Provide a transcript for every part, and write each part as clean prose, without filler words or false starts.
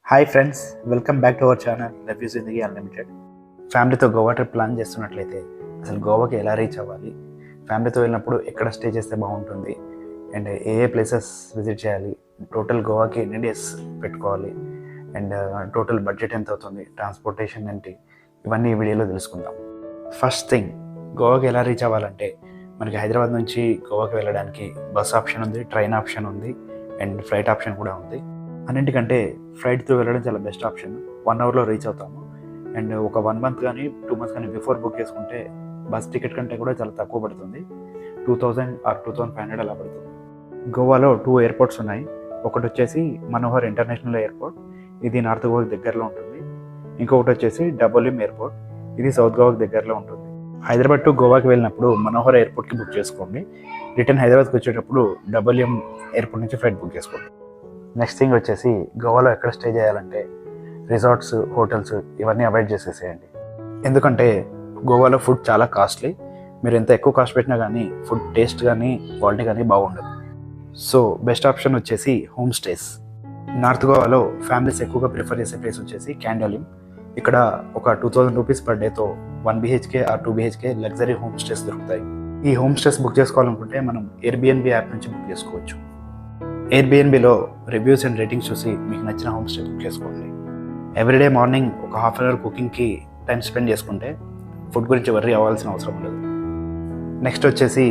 Hi friends, welcome back to our channel reviews Zindagi unlimited. ఫ్యామిలీతో Goa trip plan చేస్తున్నట్లయితే అసలు గోవాకి ఎలా రీచ్ అవ్వాలి, ఫ్యామిలీతో వెళ్ళినప్పుడు ఎక్కడ స్టే చేస్తే బాగుంటుంది, and A A places visit చేయాలి, టోటల్ గోవాకి ఎన్ని డేస్ పెట్టుకోవాలి, అండ్ టోటల్ బడ్జెట్ ఎంత అవుతుంది, ట్రాన్స్పోర్టేషన్ ఏంటి, ఇవన్నీ ఈ వీడియోలో తెలుసుకుందాం. ఫస్ట్ థింగ్, గోవాకి ఎలా రీచ్ అవ్వాలంటే మనకి హైదరాబాద్ నుంచి గోవాకి వెళ్ళడానికి బస్ ఆప్షన్ ఉంది, ట్రైన్ ఆప్షన్ ఉంది, అండ్ ఫ్లైట్ ఆప్షన్ కూడా ఉంది. అన్నింటికంటే ఫ్లైట్తో వెళ్ళడం చాలా బెస్ట్ ఆప్షన్. 1 అవర్లో రీచ్ అవుతాము. అండ్ ఒక 1 మంత్ కానీ 2 మంత్స్ కానీ బిఫోర్ బుక్ చేసుకుంటే బస్ టికెట్ కంటే కూడా చాలా తక్కువ పడుతుంది. 2000 ఆర్ 2500 అలా పడుతుంది. గోవాలో 2 ఎయిర్పోర్ట్స్ ఉన్నాయి. ఒకటి వచ్చేసి మనోహర్ ఇంటర్నేషనల్ ఎయిర్పోర్ట్, ఇది నార్త్ గోవాకి దగ్గరలో ఉంటుంది. ఇంకొకటి వచ్చేసి డబుల్ఎం ఎయిర్పోర్ట్, ఇది సౌత్ గోవాకి దగ్గరలో ఉంటుంది. హైదరాబాద్ టు గోవాకి వెళ్ళినప్పుడు మనోహర్ ఎయిర్పోర్ట్కి బుక్ చేసుకోండి. రిటర్న్ హైదరాబాద్కి వచ్చేటప్పుడు డబుల్ఎం ఎయిర్పోర్ట్ నుంచి ఫ్లైట్ బుక్ చేసుకోండి. నెక్స్ట్ థింగ్ వచ్చేసి గోవాలో ఎక్కడ స్టే చేయాలంటే రిసార్ట్స్, హోటల్స్ ఇవన్నీ అవాయిడ్ చేసేసేయండి. ఎందుకంటే గోవాలో ఫుడ్ చాలా కాస్ట్లీ. మీరు ఎంత ఎక్కువ కాస్ట్ పెట్టినా కానీ ఫుడ్ టేస్ట్ కానీ క్వాలిటీ కానీ బాగుండదు. సో బెస్ట్ ఆప్షన్ వచ్చేసి హోమ్ స్టేస్. నార్త్ గోవాలో ఫ్యామిలీస్ ఎక్కువగా ప్రిఫర్ చేసే ప్లేస్ వచ్చేసి క్యాండోలిమ్. ఇక్కడ ఒక 2000 రూపీస్ పర్ డేతో 1 BHK or 2 BHK luxury home stays దొరుకుతాయి. ఈ హోమ్ స్టేస్ బుక్ చేసుకోవాలనుకుంటే మనం ఎయిర్బిఎన్బి యాప్ నుంచి బుక్ చేసుకోవచ్చు. ఎయిర్బిఎన్బిలో రివ్యూస్ అండ్ రేటింగ్స్ చూసి మీకు నచ్చిన హోమ్ స్టే బుక్ చేసుకోండి. ఎవ్రీడే మార్నింగ్ ఒక హాఫ్ అన్ అవర్ కుకింగ్కి టైం స్పెండ్ చేసుకుంటే ఫుడ్ గురించి వర్రీ అవ్వాల్సిన అవసరం ఉండదు. నెక్స్ట్ వచ్చేసి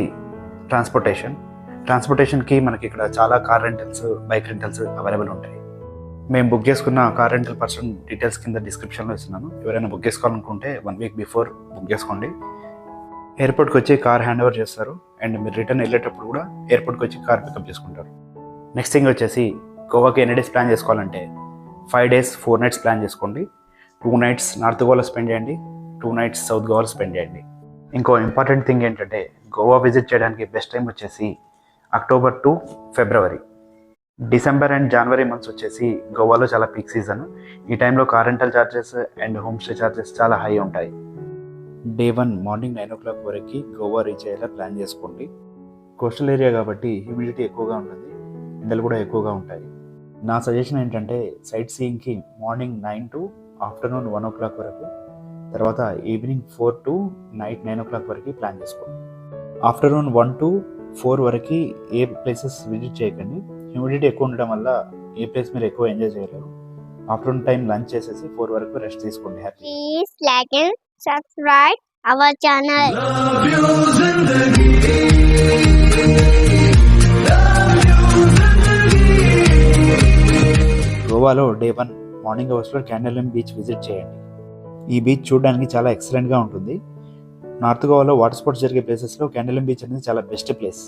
ట్రాన్స్పోర్టేషన్కి మనకి ఇక్కడ చాలా car rentals, bike rentals available ఉంటాయి. మేము బుక్ చేసుకున్న కార్ రెంటల్ పర్సన్ డీటెయిల్స్ కింద డిస్క్రిప్షన్లో ఇస్తున్నాను. ఎవరైనా బుక్ చేసుకోవాలనుకుంటే 1 వీక్ బిఫోర్ బుక్ చేసుకోండి. ఎయిర్పోర్ట్కి వచ్చి కార్ హ్యాండ్ ఓవర్ చేస్తారు, అండ్ మీరు రిటర్న్ వెళ్ళేటప్పుడు కూడా ఎయిర్పోర్ట్కి వచ్చి కార్ పికప్ చేసుకుంటారు. నెక్స్ట్ థింగ్ వచ్చేసి గోవాకి ఎన్ని డేస్ ప్లాన్ చేసుకోవాలంటే 5 days 4 nights ప్లాన్ చేసుకోండి. 2 nights నార్త్ గోవాలో స్పెండ్ చేయండి, 2 nights సౌత్ గోవాలో స్పెండ్ చేయండి. ఇంకో ఇంపార్టెంట్ థింగ్ ఏంటంటే గోవా విజిట్ చేయడానికి బెస్ట్ టైం వచ్చేసి October to February. December and January months వచ్చేసి గోవాలో చాలా పీక్ సీజన్. ఈ టైంలో car rental charges and home stay charges చాలా హై ఉంటాయి. డే 1 మార్నింగ్ 9 o'clock వరకు గోవా రీచ్ అయ్యేలా ప్లాన్ చేసుకోండి. కోస్టల్ ఏరియా కాబట్టి హ్యూమిడిటీ ఎక్కువగా ఉంటుంది, ఎండలు కూడా ఎక్కువగా ఉంటాయి. నా సజెషన్ ఏంటంటే సైట్ సీయింగ్కి మార్నింగ్ 9 to ఆఫ్టర్నూన్ 1 o'clock వరకు, తర్వాత ఈవినింగ్ 4 to నైట్ 9 o'clock వరకు ప్లాన్ చేసుకోండి. ఆఫ్టర్నూన్ 1 to 4 వరకు ఏ ప్లేసెస్ విజిట్ చేయకండి. హ్యూమిడిటీ ఎక్కువ ఉండడం వల్ల ఏ ప్లేస్ మీరు ఎక్కువ ఎంజాయ్ చేయలేరు. ఆఫ్టర్నూన్ టైం లంచ్ చేసేసి 4 వరకు రెస్ట్ తీసుకోండి. Happy. Please like and subscribe our channel. గోవాలో డే 1 మార్నింగ్ అవర్స్లో క్యాండోలిమ్ బీచ్ విజిట్ చేయండి. ఈ బీచ్ చూడడానికి చాలా ఎక్సలెంట్గా ఉంటుంది. నార్త్ గోవాలో వాటర్ స్పోర్ట్స్ జరిగే ప్లేసెస్లో క్యాండోలిమ్ బీచ్ అనేది చాలా బెస్ట్ ప్లేస్.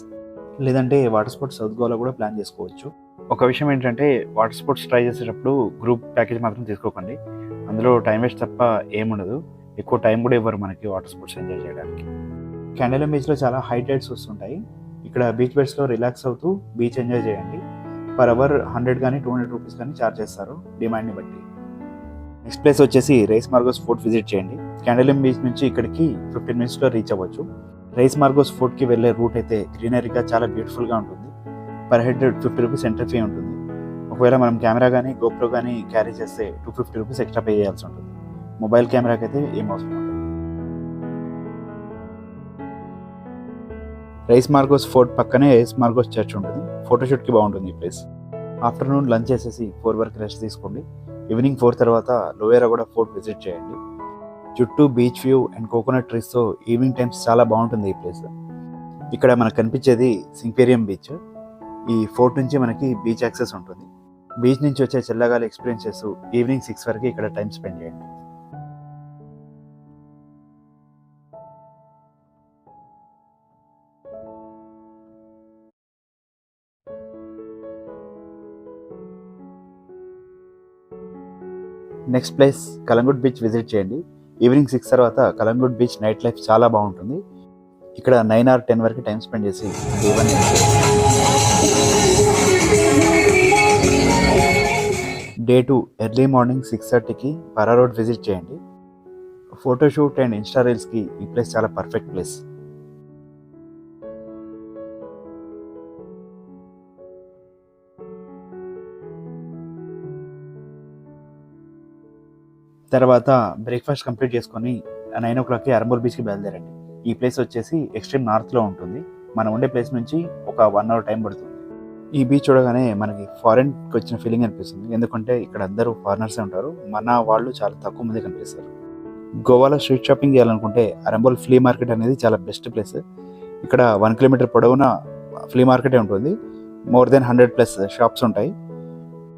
లేదంటే వాటర్ స్పోర్ట్స్ సౌత్ గోవాలో కూడా ప్లాన్ చేసుకోవచ్చు. ఒక విషయం ఏంటంటే వాటర్ స్పోర్ట్స్ ట్రై చేసేటప్పుడు గ్రూప్ ప్యాకేజ్ మాత్రం తీసుకోకండి. అందులో టైం వేస్ట్ తప్ప ఏముండదు. ఎక్కువ టైం కూడా ఇవ్వరు మనకి వాటర్ స్పోర్ట్స్ ఎంజాయ్ చేయడానికి. క్యాండోలిమ్ బీచ్లో చాలా హై టైడ్స్ వస్తుంటాయి. ఇక్కడ బీచ్ బెడ్స్లో రిలాక్స్ అవుతూ బీచ్ ఎంజాయ్ చేయండి. పర్ అవర్ 100 కానీ 200 రూపీస్ కానీ ఛార్జ్ చేస్తారు డిమాండ్ని బట్టి. నెక్స్ట్ ప్లేస్ వచ్చేసి రైస్ మార్గోస్ ఫోర్ట్ విజిట్ చేయండి. క్యాండోలిమ్ బీచ్ నుంచి ఇక్కడికి 15 minutesలో రీచ్ అవ్వచ్చు. రైస్ మార్గోస్ ఫోర్ట్కి వెళ్ళే రూట్ అయితే గ్రీనరీగా చాలా బ్యూటిఫుల్గా ఉంటుంది. Per head 50 rupees entry fee ఉంటుంది. ఒకవేళ మనం కెమెరా కానీ గోప్రో కానీ క్యారీ చేస్తే 250 రూపీస్ ఎక్స్ట్రా పే చేయాల్సి ఉంటుంది. మొబైల్ కెమెరాకి అయితే ఏం అవసరం ఉంటుంది. రైస్ మార్గోస్ ఫోర్ట్ పక్కనే రైస్ మార్గోస్ చర్చ్ ఉంటుంది. ఫోటోషూట్కి బాగుంటుంది ఈ ప్లేస్. ఆఫ్టర్నూన్ లంచ్ చేసేసి 4 వరకు రెస్ట్ తీసుకోండి. ఈవినింగ్ 4 తర్వాత లోయరా కూడా ఫోర్ట్ విజిట్ చేయండి. చుట్టూ బీచ్ వ్యూ అండ్ కోకోనట్ ట్రీస్తో ఈవినింగ్ టైమ్స్ చాలా బాగుంటుంది ఈ ప్లేస్. ఇక్కడ మనకు కనిపించేది సింపేరియం బీచ్. ఈ ఫోర్ట్ నుంచి మనకి బీచ్ యాక్సెస్ ఉంటుంది. బీచ్ నుంచి వచ్చే చల్లగాలి ఎక్స్పీరియన్స్ చేస్తూ ఈవినింగ్ 6 వరకు ఇక్కడ టైం స్పెండ్ చేయండి. Next place Calangute beach visit చేయండి. ఈవినింగ్ 6 తర్వాత కలంగుట్ బీచ్ నైట్ లైఫ్ చాలా బాగుంటుంది. ఇక్కడ 9 or 10 వరకు టైం స్పెండ్ చేసి డే 2 ఎర్లీ మార్నింగ్ 6:30కి పరా రోడ్ విజిట్ చేయండి. ఫోటోషూట్ అండ్ ఇన్స్టా రీల్స్కి ఈ ప్లేస్ చాలా పర్ఫెక్ట్ ప్లేస్. తర్వాత బ్రేక్ఫాస్ట్ కంప్లీట్ చేసుకొని 9 o'clockకి అరంబోల్ బీచ్కి బయలుదేరండి. ఈ ప్లేస్ వచ్చేసి ఎక్స్ట్రీమ్ నార్త్లో ఉంటుంది. మనం ఉండే ప్లేస్ నుంచి ఒక 1 hour టైం పడుతుంది. ఈ బీచ్ చూడగానే మనకి ఫారెన్కి వచ్చిన ఫీలింగ్ అనిపిస్తుంది. ఎందుకంటే ఇక్కడ అందరూ ఫారినర్సే ఉంటారు. మన వాళ్ళు చాలా తక్కువ మంది కనిపిస్తారు. గోవాలో స్ట్రీట్ షాపింగ్ చేయాలనుకుంటే అరంబోల్ ఫ్లీ మార్కెట్ అనేది చాలా బెస్ట్ ప్లేస్. ఇక్కడ 1 kilometer పొడవున ఫ్లీ మార్కెటే ఉంటుంది. మోర్ దెన్ 100+ షాప్స్ ఉంటాయి.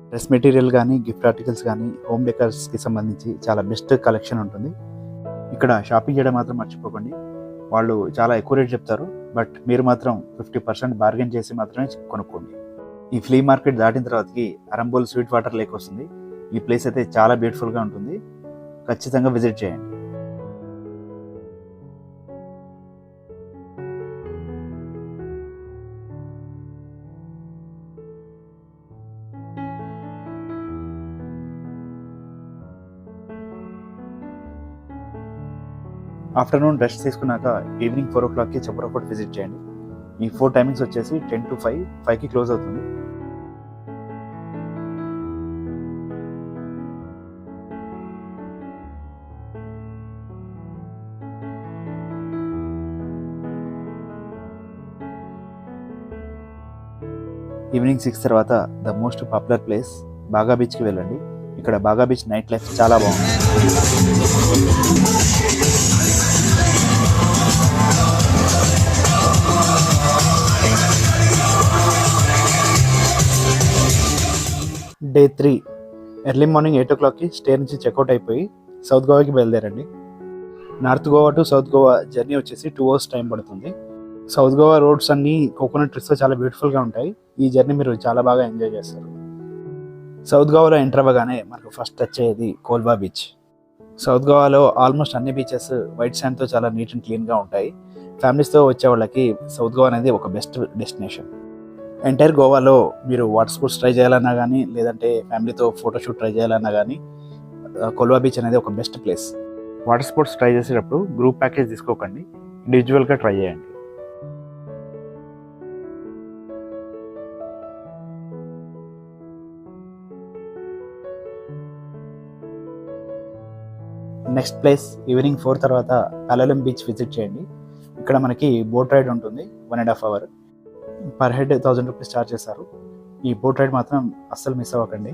డ్రెస్ మెటీరియల్ కానీ, గిఫ్ట్ ఆర్టికల్స్ కానీ, హోమ్ డెకర్స్కి సంబంధించి చాలా బెస్ట్ కలెక్షన్ ఉంటుంది. ఇక్కడ షాపింగ్ చేయడం మాత్రం మర్చిపోకండి. వాళ్ళు చాలా ఎక్కువ రేట్ చెప్తారు, బట్ మీరు మాత్రం 50% బార్గెన్ చేసి మాత్రమే కొనుక్కోండి. ఈ ఫ్లీ మార్కెట్ దాటిన తర్వాతకి అరంబోల్ స్వీట్ వాటర్ లేక్ వస్తుంది. ఈ ప్లేస్ అయితే చాలా బ్యూటిఫుల్గా ఉంటుంది. ఖచ్చితంగా విజిట్ చేయండి. ఆఫ్టర్నూన్ రెస్ట్ తీసుకున్నాక ఈవినింగ్ 4 o'clockకి చపరా ఫోర్ట్ విజిట్ చేయండి. ఈ 4 టైమింగ్స్ వచ్చేసి 10 to 5, 5కి క్లోజ్ అవుతుంది. ఈవినింగ్ 6 తర్వాత ద మోస్ట్ పాపులర్ ప్లేస్ బాగా బీచ్కి వెళ్ళండి. ఇక్కడ బాగా బీచ్ నైట్ లైఫ్ చాలా బాగుంది. డే 3 ఎర్లీ మార్నింగ్ 8 o'clockకి స్టే నుంచి చెక్అవుట్ అయిపోయి సౌత్ గోవాకి బయలుదేరండి. North Goa to south Goa journey వచ్చేసి 2 hours టైం పడుతుంది. సౌత్ గోవా రోడ్స్ అన్నీ కోకోనట్ ట్రీస్తో చాలా బ్యూటిఫుల్గా ఉంటాయి. ఈ జర్నీ మీరు చాలా బాగా ఎంజాయ్ చేస్తారు. సౌత్ గోవాలో ఎంటర్ అవ్వగానే మనకు ఫస్ట్ టచ్ అయ్యేది కోల్బా బీచ్. సౌత్ గోవాలో ఆల్మోస్ట్ అన్ని బీచెస్ వైట్ శాండ్తో చాలా నీట్ అండ్ క్లీన్గా ఉంటాయి. ఫ్యామిలీస్తో వచ్చే వాళ్ళకి సౌత్ గోవా అనేది ఒక బెస్ట్ డెస్టినేషన్. ఎంటైర్ గోవాలో మీరు వాటర్ స్పోర్ట్స్ ట్రై చేయాలన్నా కానీ, లేదంటే ఫ్యామిలీతో ఫోటోషూట్ ట్రై చేయాలన్నా కానీ, కోల్బా బీచ్ అనేది ఒక best place. Water sports try చేసేటప్పుడు గ్రూప్ ప్యాకేజ్ తీసుకోకండి, ఇండివిజువల్గా ట్రై చేయండి. నెక్స్ట్ ప్లేస్ ఈవినింగ్ 4 తర్వాత పాలలం బీచ్ విజిట్ చేయండి. ఇక్కడ మనకి బోట్ రైడ్ ఉంటుంది 1.5 hour. Per head 1000 rupees charge చేస్తారు. ఈ బోట్ రైడ్ మాత్రం అస్సలు మిస్ అవ్వకండి.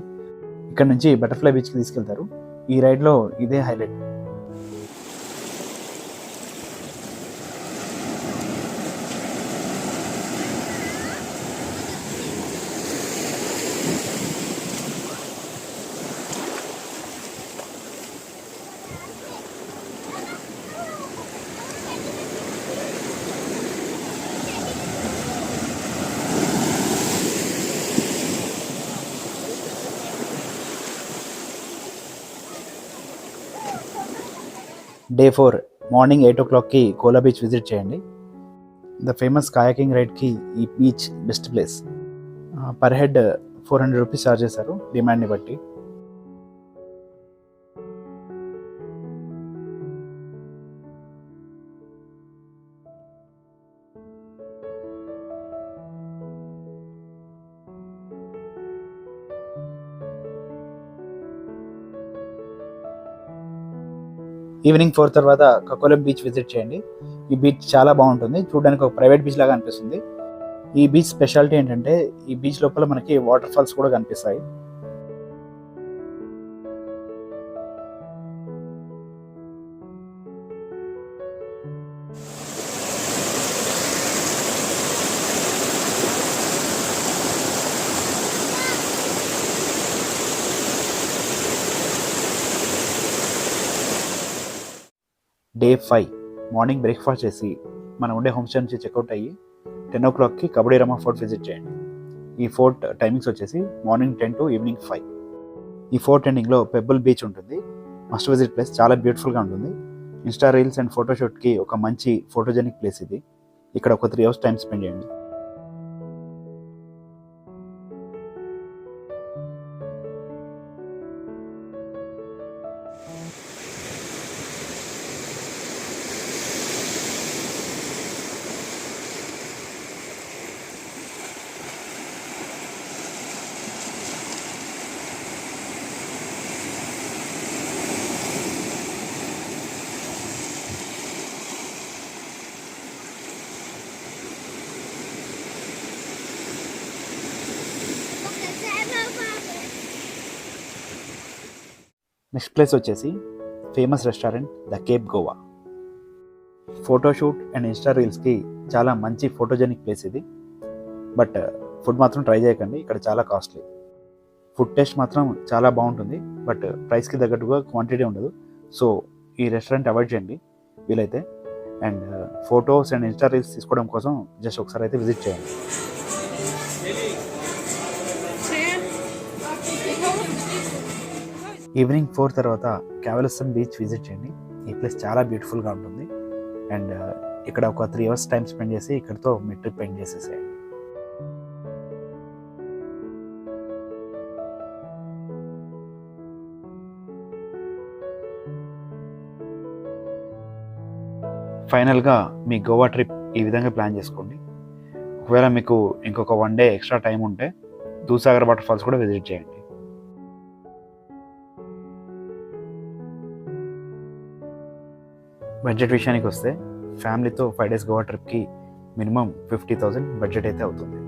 ఇక్కడ నుంచి బటర్ఫ్లై బీచ్కి తీసుకెళ్తారు. ఈ రైడ్లో ఇదే హైలైట్. డే 4 మార్నింగ్ 8 o'clockకి కోలా బీచ్ విజిట్ చేయండి. ద ఫేమస్ కాయాకింగ్ రైడ్కి ఈ beach best place. Per head 400 rupees charge చేశారు డిమాండ్ని బట్టి. ఈవినింగ్ 4 తర్వాత కకోలం బీచ్ విజిట్ చేయండి. ఈ బీచ్ చాలా బాగుంటుంది. చూడడానికి ఒక ప్రైవేట్ బీచ్ లాగా అనిపిస్తుంది. ఈ బీచ్ స్పెషాలిటీ ఏంటంటే ఈ బీచ్ లోపల మనకి వాటర్ ఫాల్స్ కూడా కనిపిస్తాయి. డే 5 మార్నింగ్ బ్రేక్ఫాస్ట్ చేసి మనం ఉండే హోమ్ స్టే నుంచి చెక్అవుట్ అయ్యి 10 o'clockకి కబడ్డీ రమా ఫోర్ట్ విజిట్ చేయండి. ఈ ఫోర్ట్ టైమింగ్స్ వచ్చేసి మార్నింగ్ 10 to ఈవినింగ్ 5. ఈ ఫోర్ట్ ఎండింగ్లో పెబ్బుల్ బీచ్ ఉంటుంది. మస్ట్ విజిట్ ప్లేస్, చాలా బ్యూటిఫుల్గా ఉంటుంది. ఇన్స్టా రీల్స్ అండ్ ఫోటోషూట్కి ఒక మంచి ఫోటోజెనిక్ ప్లేస్ ఇది. ఇక్కడ ఒక 3 hours టైం స్పెండ్ చేయండి. నెక్స్ట్ ప్లేస్ వచ్చేసి famous restaurant the Cape Goa. Photoshoot and insta రీల్స్కి చాలా మంచి ఫోటోజెనిక్ ప్లేస్ ఇది. బట్ ఫుడ్ మాత్రం ట్రై చేయకండి, ఇక్కడ చాలా కాస్ట్లీ. ఫుడ్ టేస్ట్ మాత్రం చాలా బాగుంటుంది, బట్ ప్రైస్కి తగ్గట్టుగా క్వాంటిటీ ఉండదు. సో ఈ రెస్టారెంట్ అవాయిడ్ చేయండి వీలైతే. And photos and Insta reels తీసుకోవడం కోసం జస్ట్ ఒకసారి అయితే విజిట్ చేయండి. ఈవినింగ్ 4 తర్వాత క్యావెలసన్ బీచ్ విజిట్ చేయండి. ఈ ప్లేస్ చాలా బ్యూటిఫుల్గా ఉంటుంది. అండ్ ఇక్కడ ఒక 3 అవర్స్ టైం స్పెండ్ చేసి ఇక్కడితో మీ ట్రిప్ ఎండ్ చేసేసేయండి. ఫైనల్గా మీ గోవా ట్రిప్ ఈ విధంగా ప్లాన్ చేసుకోండి. ఒకవేళ మీకు ఇంకొక 1 డే ఎక్స్ట్రా టైం ఉంటే దూసాగర్ వాటర్ ఫాల్స్ కూడా విజిట్ చేయండి. బడ్జెట్ విషయానికి వస్తే ఫ్యామిలీతో 5 days గోవా ట్రిప్కి మినిమం 50,000 బడ్జెట్ అయితే అవుతుంది.